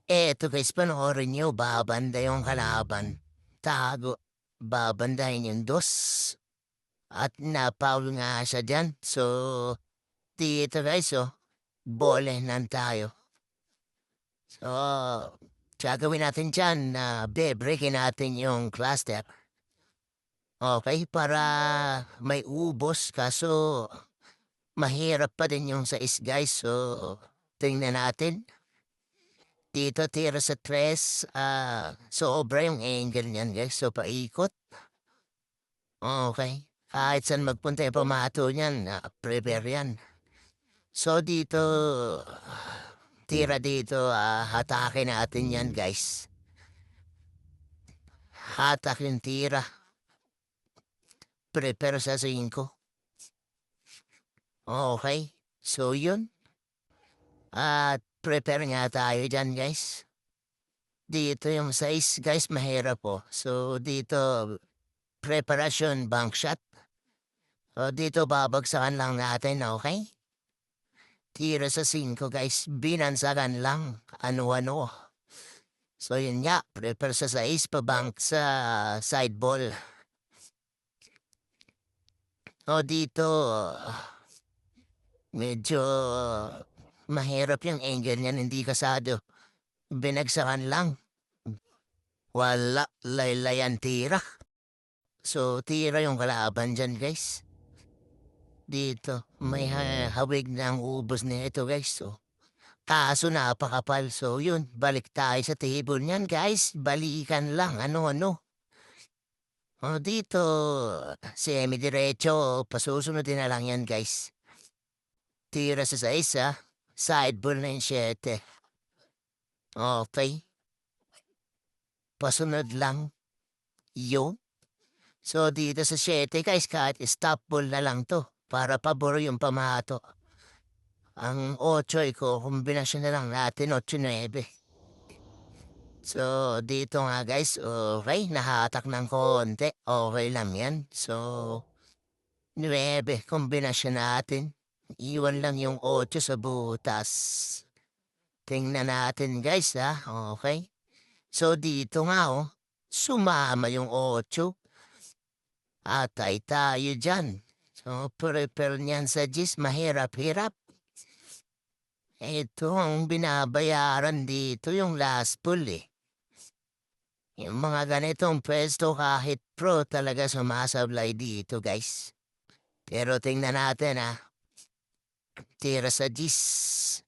Eto guys, panoorin niyo, babanda yung kalaban. Tago, babandahin yung dos. At na-foul nga siya diyan. So, dito guys, bolehan tayo. So, gagawin natin diyan na be-breakin natin yung cluster. Okay, para may ubos kaso mahirap pa din yung sais guys. So, tingnan natin. Dito tira sa tres, sobra yung angle niyan guys. So, paikot. Okay. Kahit saan magpunta yung pamato niyan, prepare yan. So, dito, tira dito, hatakin natin yan guys. Hatak yung tira. Prepare sa 5. Okay. So, yun. At prepare nga tayo dyan guys. Dito yung size guys, mahirap po. So, dito, preparation bank shot. O, dito babagsakan lang natin, okay? Tira sa 5 guys, binansagan lang, ano-ano. So yun nga, prepare sa 6 pa bank sa side ball. O dito, medyo mahirap yung angle niyan, hindi kasado. Binagsakan lang. Wala, laylayan tira. So tira yung kalaban dyan guys. Dito, may hawig ng ubos na ito guys. So, kaso napakapal. So yun, balik tayo sa table niyan guys. Balikan lang, ano-ano. O dito, semi-diretso, pasusunodin na lang yan guys. Tira sa isa, sideball na yung 7. Okay, pasunod lang yun. So dito sa 7 guys, kahit stop ball na lang to para pabor yung pamato. Ang 8 ko, kombinasyon na lang natin, 8-9. So dito nga guys, okay, nahatak ng konti, okay lang yan. So 9, kombinasyon natin. Iwan lang yung 8 sa butas. Tingnan natin guys okay. So dito nga sumama yung 8. Atay tayo dyan. So prepare niyan sa GIS, mahirap-hirap. Ito ang binabayaran dito yung last pull eh. Yung mga ganitong pwesto kahit pro talaga sumasablay dito guys. Pero tingnan natin tira sa GIS.